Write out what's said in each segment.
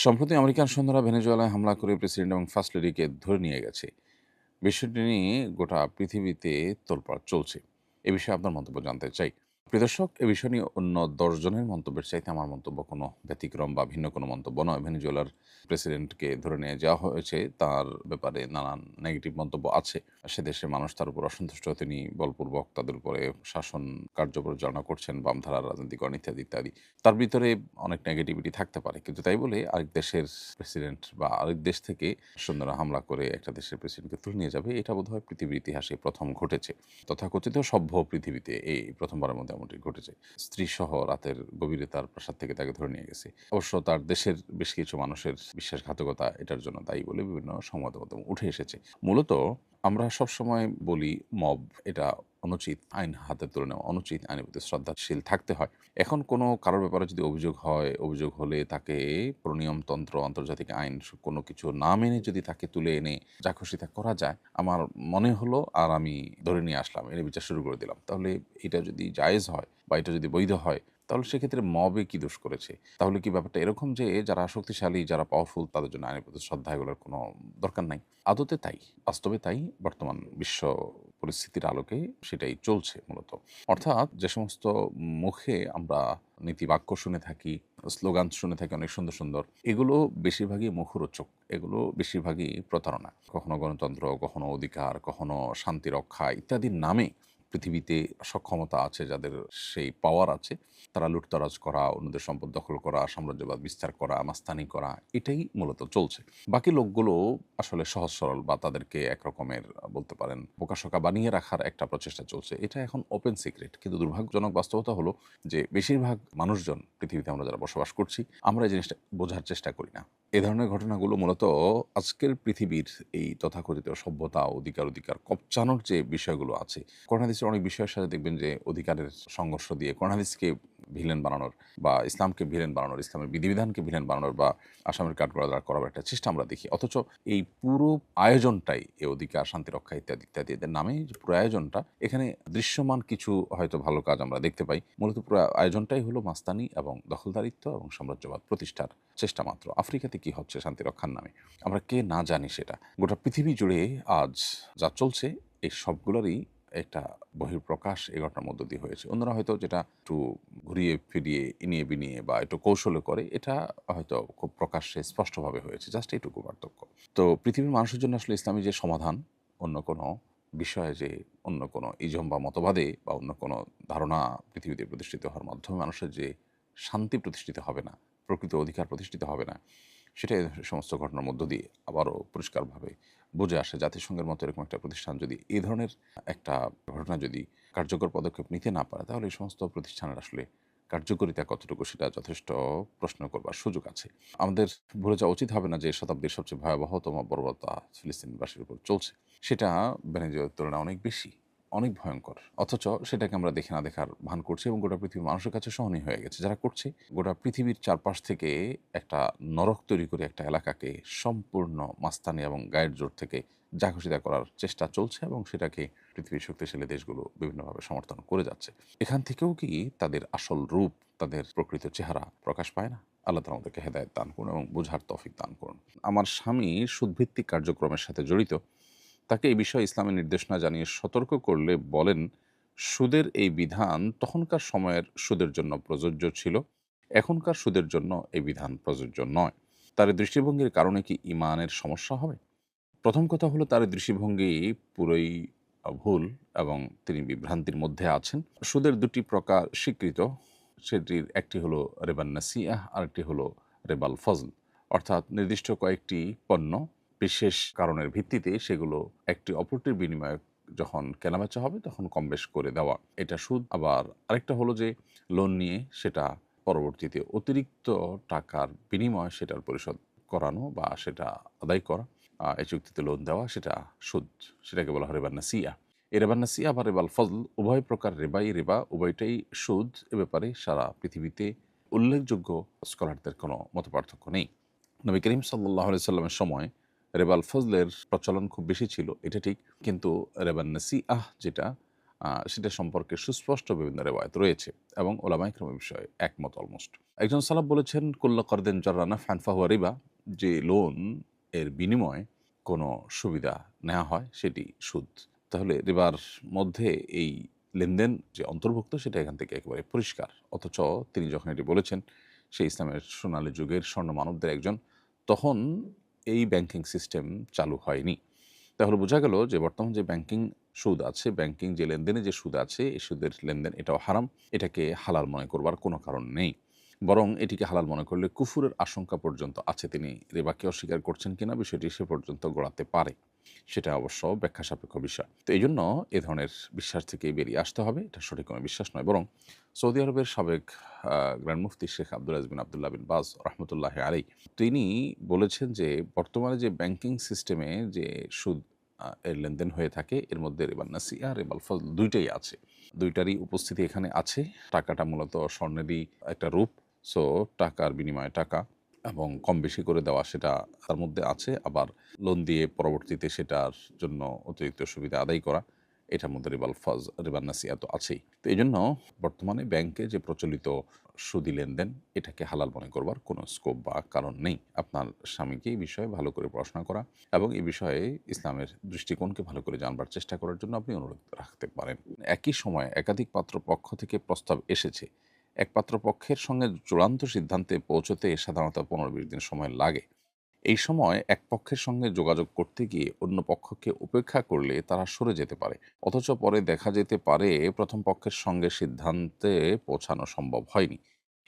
সম্প্রতি আমেরিকান সৈন্যরা ভেনেজুয়েলায় হামলা করে প্রেসিডেন্ট এবং ফার্স্ট লেডিকে ধরে নিয়ে গেছে। বিষয়টি নিয়ে গোটা পৃথিবীতে তোলপাড় চলছে। এ বিষয়ে আপনার মন্তব্য জানতে চাই। প্রিয় দর্শক, এ বিষয় নিয়ে অন্য ১০ জনের মন্তব্যের চাইতে আমার মন্তব্য কোনো ব্যতিক্রম বা ভিন্ন কোনো মন্তব্য নয়। ভেনেজুয়েলার প্রেসিডেন্টকে ধরে নিয়ে যাওয়া হয়েছে, তার ব্যাপারে নানান নেগেটিভ মন্তব্য আছে। সে দেশের মানুষ তার উপর অসন্তুষ্ট, তিনি বলপূর্বক তাদের উপরে শাসন কার্য পরিচালনা করছেন, বামধারার রাজনীতিকরণ ইত্যাদি, ইত্যাদি। তার ভিতরে অনেক নেগেটিভিটি থাকতে পারে। কিন্তু তাই বলে আরেক দেশের প্রেসিডেন্ট বা আরেক দেশ থেকে সৈন্যরা হামলা করে একটা দেশের প্রেসিডেন্টকে তুলে নিয়ে যাবে, এটা বোধহয় পৃথিবীর ইতিহাসে প্রথম ঘটেছে। তথাকথিত সভ্য পৃথিবীতে এই প্রথমবারের মধ্যে এমনটি ঘটেছে। স্ত্রীসহ রাতের গভীরে তার প্রাসাদ থেকে তাকে ধরে নিয়ে গেছে। অবশ্য তার দেশের বেশ কিছু মানুষের বিশ্বাসঘাতকতা এটার জন্য দায়ী বলে বিভিন্ন সংবাদ মাধ্যমে উঠে এসেছে। মূলত আমরা সবসময় বলি মব এটা অনুচিত, আইন হাতে তুলে নেওয়া অনুচিত, আইনের প্রতি শ্রদ্ধাশীল থাকতে হয়। এখন কোনো কারোর ব্যাপারে যদি অভিযোগ হয়, অভিযোগ হলে তাকে নিয়মতন্ত্র, আন্তর্জাতিক আইন কোনো কিছু না মেনে যদি তাকে তুলে এনে যা খুশি তা করা যায়, আমার মনে হলো আর আমি ধরে নিয়ে আসলাম, এর বিচার শুরু করে দিলাম। তাহলে এটা যদি জায়েজ হয় বা এটা যদি বৈধ হয়, তাহলে সেক্ষেত্রে মবে কি দোষ করেছে? তাহলে কি ব্যাপারটা এরকম যে যারা শক্তিশালী, যারা পাওয়ারফুল তাদের জন্য আইনের প্রতি শ্রদ্ধা এগুলোর কোনো দরকার নাই? আদতে তাই, বাস্তবে তাই। বর্তমান বিশ্ব পরিস্থিতির আলোকে সেটাই চলছে মূলত। অর্থাৎ যে সমস্ত মুখে আমরা নীতিবাক্য শুনে থাকি, স্লোগান শুনে থাকি অনেক সুন্দর, সুন্দর, এগুলো বেশিরভাগই মুখরোচক। এগুলো বেশিরভাগই প্রতারণা। কখনো গণতন্ত্র, কখনো অধিকার, কখনো শান্তি রক্ষা ইত্যাদির নামে পৃথিবীতে সক্ষমতা আছে যাদের, সেই পাওয়ার আছে, তারা লুটতরাজ করা, অন্যদের সম্পদ দখল করা, সাম্রাজ্যবাদ বিস্তার করা, মাস্তানি করা, এটাই মূলত চলছে। বাকি লোকগুলো আসলে সহজ সরল বা তাদেরকে একরকমের বলতে পারেন বোকাশোকা বানিয়ে রাখার একটা প্রচেষ্টা চলছে। এটা এখন ওপেন সিক্রেট। কিন্তু দুর্ভাগ্যজনক বাস্তবতা হলো যে বেশিরভাগ মানুষজন, পৃথিবীতে আমরা যারা বসবাস করছি, আমরা এই জিনিসটা বোঝার চেষ্টা করি না। এ ধরনের ঘটনাগুলো মূলত আজকের পৃথিবীর এই তথাকথিত সভ্যতা, অধিকার কবচানোর যে বিষয়গুলো আছে, কোরআন হাদিসের অনেক বিষয়ের সাথে দেখবেন যে অধিকারের সংঘর্ষ দিয়ে কোরআন হাদিসকে ভিলেন বানানোর বা ইসলামকে ভিলেন বানানোর, ইসলামের বিধিবিধানকে ভিলেন বানানোর বা আসামের কাঠগড়াদার করার একটা চেষ্টা আমরা দেখি। অথচ এই পুরো আয়োজনটাই, এই অধিকার, শান্তি রক্ষা ইত্যাদি, ইত্যাদি এদের নামে যে পুরো আয়োজনটা, এখানে দৃশ্যমান কিছু হয়তো ভালো কাজ আমরা দেখতে পাই। মূলত পুরো আয়োজনটাই হলো মাস্তানি এবং দখলদারিত্ব এবং সাম্রাজ্যবাদ প্রতিষ্ঠার চেষ্টা মাত্র। আফ্রিকাতে কি হচ্ছে শান্তি রক্ষার নামে? আমরা কে না জানি সেটা। গোটা পৃথিবী জুড়ে আজ যা চলছে, এই সবগুলোরই একটা বহিঃপ্রকাশ এই ঘটনার মধ্য দিয়ে হয়েছে। অন্যরা হয়তো যেটা একটু ঘুরিয়ে ফিরিয়ে, ইনিয়ে বিনিয়ে বা একটু কৌশলে করে, এটা হয়তো খুব প্রকাশ্যে স্পষ্টভাবে হয়েছে। জাস্ট এইটুকু পার্থক্য। তো পৃথিবীর মানুষের জন্য আসলে ইসলামী যে সমাধান, অন্য কোনো বিষয়ে যে অন্য কোনো ইজম বা মতবাদে বা অন্য কোনো ধারণা পৃথিবীতে প্রতিষ্ঠিত হওয়ার মাধ্যমে মানুষের যে শান্তি প্রতিষ্ঠিত হবে না, প্রকৃত অধিকার প্রতিষ্ঠিত হবে না, সেটা এই সমস্ত ঘটনার মধ্য দিয়ে আবারও পরিষ্কারভাবে বুঝে আসে। জাতিসংঘের মতো এরকম একটা প্রতিষ্ঠান যদি এই ধরনের একটা ঘটনা যদি কার্যকর পদক্ষেপ নিতে না পারে, তাহলে এই সমস্ত প্রতিষ্ঠানের আসলে কার্যকারিতা কতটুকু, সেটা যথেষ্ট প্রশ্ন করবার সুযোগ আছে। আমাদের ভুলে যাওয়া উচিত হবে না যে শতাব্দীর সবচেয়ে ভয়াবহতম বর্বরতা ফিলিস্তিনবাসীর উপর চলছে। সেটা ভেনেজুয়েলার তুলনায় অনেক বেশি, অনেক ভয়ঙ্কর। অথচ সেটাকে আমরা দেখে না দেখার ভান করছি এবং গোটা পৃথিবীর মানুষের কাছে সহনীয় হয়ে গেছে। যারা করছে, গোটা পৃথিবীর চারপাশ থেকে একটা নরক তৈরি করে একটা এলাকাকে সম্পূর্ণ মাস্তানি এবং গায়ের জোর থেকে যা খুশি তা করার চেষ্টা চলছে এবং সেটাকে পৃথিবীর শক্তিশালী দেশগুলো বিভিন্নভাবে সমর্থন করে যাচ্ছে। এখান থেকেও কি তাদের আসল রূপ, তাদের প্রকৃত চেহারা প্রকাশ পায় না? আল্লাহ তাআলা আমাদেরকে হেদায়েত দান করুন এবং বুঝার তৌফিক দান করুন। আমার স্বামী সুদভিত্তিক কার্যক্রমের সাথে জড়িত। তাকে এই বিষয়ে ইসলামের নির্দেশনা জানিয়ে সতর্ক করলে বলেন, সুদের এই বিধান তখনকার সময়ের সুদের জন্য প্রযোজ্য ছিল, এখনকার সুদের জন্য এই বিধান প্রযোজ্য নয়। তার এই দৃষ্টিভঙ্গির কারণে কি ঈমানের সমস্যা হবে? প্রথম কথা হলো, তার এই দৃষ্টিভঙ্গি পুরোই ভুল এবং তিনি বিভ্রান্তির মধ্যে আছেন। সুদের দুটি প্রকার স্বীকৃত, সেটির একটি হলো রেবান নাসিআহ, আরেকটি হলো রেবাল ফজল। অর্থাৎ নির্দিষ্ট কয়েকটি পণ্য বিশেষ কারণের ভিত্তিতে সেগুলো একটি অপরটির বিনিময়ে যখন কেনাবেচা হবে তখন কম বেশ করে দেওয়া, এটা সুদ। আবার আরেকটা হলো যে লোন নিয়ে সেটা পরবর্তীতে অতিরিক্ত টাকার বিনিময়ে সেটার পরিশোধ করানো বা সেটা আদায় করা, এই চুক্তিতে লোন দেওয়া, সেটা সুদ। সেটাকে বলা হয় রেবা নাসিয়া। এই রেবা নাসিয়া বা রেবাল ফজল উভয় প্রকার রেবাই রেবা, উভয়টাই সুদ। এ ব্যাপারে সারা পৃথিবীতে উল্লেখযোগ্য স্কলারদের কোনো মতপার্থক্য নেই। নবী করিম সাল্লাল্লাহু আলাইহি সাল্লামের সময় রেবাল ফজলের প্রচলন খুব বেশি ছিল, এটা ঠিক। কিন্তু রেবান নাসিআহ যেটা, সেটা সম্পর্কে সুস্পষ্ট বিভিন্ন রেওয়ায়েত রয়েছে এবং ওলামায়ে কেরাম এ বিষয়ে একমত অলমোস্ট। একজন সালাফ বলেছেন, "কুল্লু কারদিন জাররা নাফআন ফাহুয়া রিবা", যে লোন এর বিনিময়ে কোনো সুবিধা নেওয়া হয় সেটি সুদ। তাহলে রিবার মধ্যে এই লেনদেন যে অন্তর্ভুক্ত সেটা এখান থেকে একেবারে পরিষ্কার। অথচ তিনি যখন এটি বলেছেন, সে ইসলামের সোনালী যুগের স্বর্ণ মানবদের একজন, তখন এই ব্যাংকিং সিস্টেম চালু হয়নি। তাহলে বোঝা গেল যে বর্তমান যে ব্যাংকিং সুদ আছে, ব্যাংকিং যে লেনদেনে যে সুদ আছে, এই সুদের লেনদেন এটাও হারাম। এটাকে হালাল মনে করবার কোনো কারণ নেই। বরং এটিকে হালাল মনে করলে কুফুরের আশঙ্কা পর্যন্ত আছে। তিনি রিবাকে অস্বীকার করছেন কিনা বিষয়টি সে পর্যন্ত গড়াতে পারে। সেটা অবশ্য ব্যাখ্যা সাপেক্ষ বিষয়। তো এইজন্য এ ধরনের বিশ্বাস থেকে বেরিয়ে আসতে হবে। এটা সঠিক কোনো বিশ্বাস নয়। বরং সৌদি আরবের সাবেক গ্র্যান্ড মুফতি শেখ আব্দুল আজিজ বিন আব্দুল্লাহ বিন বাজ রহমতুল্লাহি আলাইহ, তিনি বলেছেন যে বর্তমানে যে ব্যাংকিং সিস্টেমে যে সুদ এর লেনদেন হয়ে থাকে, এর মধ্যে রিবান নাসিআ, রিবাল ফজল ২ টাই আছে। ২ টারই উপস্থিতি এখানে আছে। টাকাটা মূলত স্বর্ণেরই একটা রূপ। সো টাকার বিনিময়ে টাকা এবং কম বেশি করে দেওয়া সেটা তার মধ্যে আছে। আবার লোন দিয়ে পরবর্তীতে সেটার জন্য অতিরিক্ত সুবিধা আদায় করা, এটার মধ্যে রিবান নাসিআ তো আছেই। তো এইজন্য বর্তমানে ব্যাংকে যে প্রচলিত সুদি লেনদেন, এটাকে হালাল মনে করবার কোনো স্কোপ বা কারণ নেই। আপনার স্বামীকে এই বিষয়ে ভালো করে পড়াশোনা করা এবং এই বিষয়ে ইসলামের দৃষ্টিকোণকে ভালো করে জানবার চেষ্টা করার জন্য আপনি অনুরোধ রাখতে পারেন। একই সময়ে একাধিক পাত্রপক্ষ থেকে প্রস্তাব এসেছে। এক পাত্রপক্ষের সঙ্গে চূড়ান্ত সিদ্ধান্তে পৌঁছতে সাধারণত ১৫-২০ দিন সময় লাগে। এই সময় এক পক্ষের সঙ্গে যোগাযোগ করতে গিয়ে অন্য পক্ষকে উপেক্ষা করলে তারা সরে যেতে পারে। অথচ পরে দেখা যেতে পারে প্রথম পক্ষের সঙ্গে সিদ্ধান্তে পৌঁছানো সম্ভব হয়নি।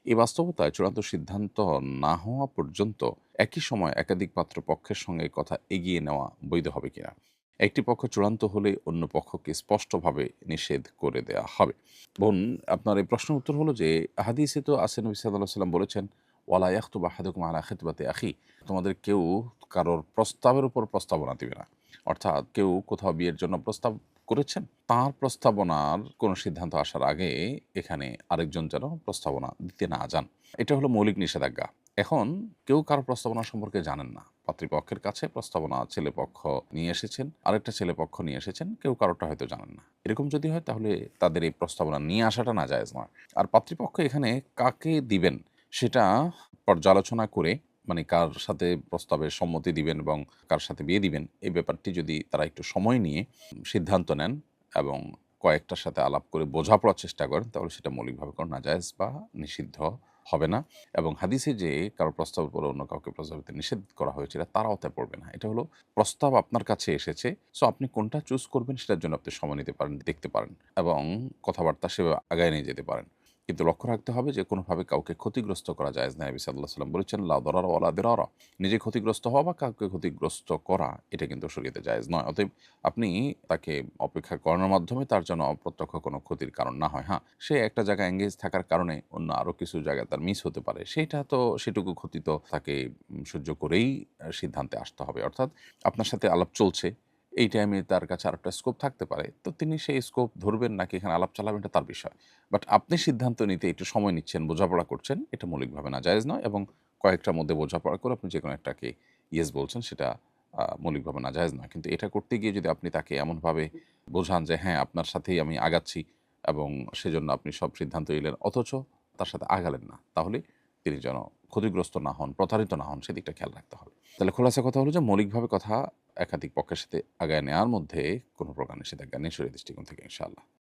এই বাস্তবতায় চূড়ান্ত সিদ্ধান্ত না হওয়া পর্যন্ত একই সময় একাধিক পাত্রপক্ষের সঙ্গে কথা এগিয়ে নেওয়া বৈধ হবে কিনা? একটি পক্ষ চূড়ান্ত হলে অন্য পক্ষকে স্পষ্টভাবে নিষেধ করে দেয়া হবে। বোন, আপনার এই প্রশ্নের উত্তর হলো যে হাদিসে তো আছে, নবী সাল্লাল্লাহু আলাইহি ওয়াসাল্লাম বলেছেন, "ওয়ালা ইয়াখতুব আহাদুকুম আলা খিতবাতি আখি", তোমাদের কেউ কারোর প্রস্তাবের উপর প্রস্তাবনা দিবে না। অর্থাৎ কেউ কোথাও বিয়ের জন্য প্রস্তাব করেছেন, তার প্রস্তাবনার কোনো সিদ্ধান্ত আসার আগে এখানে আরেকজন যেন প্রস্তাবনা দিতে না যান। এটা হলো মৌলিক নিষেধাজ্ঞা। এখন কেউ কারো প্রস্তাবনা সম্পর্কে জানেন না। পাত্রীপক্ষের কাছে প্রস্তাবনা ছেলেপক্ষ নিয়ে এসেছেন, আরেকটা ছেলেপক্ষ নিয়ে এসেছেন, কেউ কারোটা হয়তো জানেন না। এরকম যদি হয় তাহলে তাদের এই প্রস্তাবনা নিয়ে আসাটা নাজায়েজ নয়। আর পাত্রীপক্ষ এখানে কাকে দিবেন সেটা পর্যালোচনা করে, মানে কার সাথে প্রস্তাবে সম্মতি দিবেন এবং কার সাথে বিয়ে দিবেন, এই ব্যাপারটি যদি তারা একটু সময় নিয়ে সিদ্ধান্ত নেন এবং কয়েকটার সাথে আলাপ করে বোঝাপড়ার চেষ্টা করেন, তাহলে সেটা মৌলিকভাবে কোনো নাজায়েজ বা নিষিদ্ধ হবে না। এবং হাদিসে যে কারো প্রস্তাবের পরে অন্য কাউকে প্রস্তাব দিতে নিষেধ করা হয়েছে, এটা তার আওতায় পড়বে না। এটা হলো প্রস্তাব আপনার কাছে এসেছে। সো আপনি কোনটা চুজ করবেন সেটার জন্য আপনি সময় নিতে পারেন, দেখতে পারেন এবং কথাবার্তা সেভাবে আগায় নিয়ে যেতে পারেন। কিন্তু লক্ষ্য রাখতে হবে যে কোনোভাবে কাউকে ক্ষতিগ্রস্ত করা জায়েজ না। নবী সাল্লাল্লাহু আলাইহি ওয়াসাল্লাম বলেছেন, "লা দারারা ওয়ালা দিরারা", নিজে ক্ষতিগ্রস্ত হওয়া বা কাউকে ক্ষতিগ্রস্ত করা এটা কিন্তু শরীয়তে জায়েজ নয়। অতএব আপনি তাকে অপেক্ষা করানোর মাধ্যমে তার জন্য অপ্রত্যক্ষ কোনো ক্ষতির কারণ না হয়। হ্যাঁ, সে একটা জায়গায় এঙ্গেজ থাকার কারণে অন্য আরো কিছু জায়গায় তার মিস হতে পারে। সেটা তো সেটুকু ক্ষতি তো তাকে সহ্য করেই সিদ্ধান্তে আসতে হবে। অর্থাৎ আপনার সাথে আলাপ চলছে, এই টাইমে তার কাছে আরেকটা স্কোপ থাকতে পারে। তো তিনি সেই স্কোপ ধরবেন নাকি এখানে আলাপ চালাবেন এটা তার বিষয়। বাট আপনি সিদ্ধান্ত নিতে একটু সময় নিচ্ছেন, বোঝাপড়া করছেন, এটা মৌলিকভাবে নাজায়েজ নয় এবং কয়েকটার মধ্যে বোঝাপড়া করে আপনি যেকোনো একটাকে ইয়েস বলছেন, সেটা মৌলিকভাবে নাজায়েজ নয়। কিন্তু এটা করতে গিয়ে যদি আপনি তাকে এমনভাবে বোঝান যে হ্যাঁ, আপনার সাথেই আমি আগাচ্ছি এবং সেজন্য আপনি সব সিদ্ধান্ত নিলেন, অথচ তার সাথে আগালেন না, তাহলে তিনি যেন ক্ষতিগ্রস্ত না হন, প্রতারিত না হন, সেদিকটা খেয়াল রাখতে হবে। তাহলে খোলাসা কথা হলো যে মৌলিকভাবে কথা একাধিক পক্ষের সাথে আগায় নেওয়ার মধ্যে কোনো প্রকার নিষেধাজ্ঞা নেই শরীয়ত দৃষ্টিকোণ থেকে, ইনশাআল্লাহ।